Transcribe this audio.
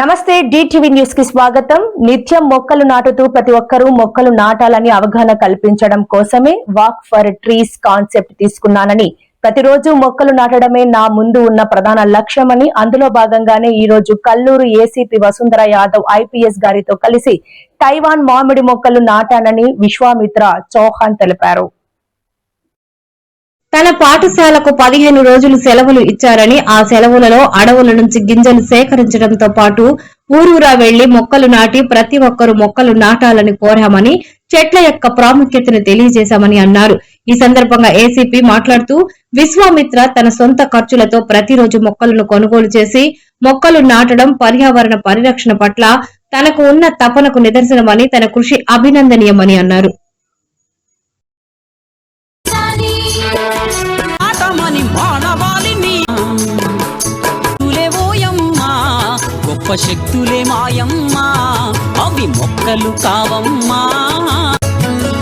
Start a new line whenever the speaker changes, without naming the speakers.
నమస్తే DTV news కి స్వాగతం. నిత్యం మొక్కలు నాటుతూ ప్రతి ఒక్కరూ మొక్కలు నాటాలని అవగాహన కల్పించడం కోసమే వాక్ ఫర్ ట్రీస్ కాన్సెప్ట్ తీసుకున్నానని, ప్రతిరోజు మొక్కలు నాటడమే నా ముందు ఉన్న ప్రధాన లక్ష్యమని, అందులో భాగంగానే ఈ రోజు కల్లూరు ఏసీపీ వసుంధర యాదవ్ IPS గారితో కలిసి తైవాన్ మామిడి మొక్కలు నాటానని విశ్వామిత్ర చౌహాన్ తెలిపారు.
తన పాఠశాలకు 15 రోజులు సెలవులు ఇచ్చారని, ఆ సెలవులలో అడవుల నుంచి గింజలు సేకరించడంతో పాటు ఊరూరా వెళ్లి మొక్కలు నాటి ప్రతి ఒక్కరూ మొక్కలు నాటాలని కోరామని, చెట్ల యొక్క ప్రాముఖ్యతను తెలియజేశామని అన్నారు. ఈ సందర్భంగా ఏసీపీ మాట్లాడుతూ, విశ్వామిత్ర తన సొంత ఖర్చులతో ప్రతిరోజు మొక్కలను కొనుగోలు చేసి మొక్కలు నాటడం పర్యావరణ పరిరక్షణ పట్ల తనకు ఉన్న తపనకు నిదర్శనమని, తన కృషి అభినందనీయమని అన్నారు.
గొప్ప శక్తులే మాయమ్మా, అవి మొక్కలు కావమ్మా.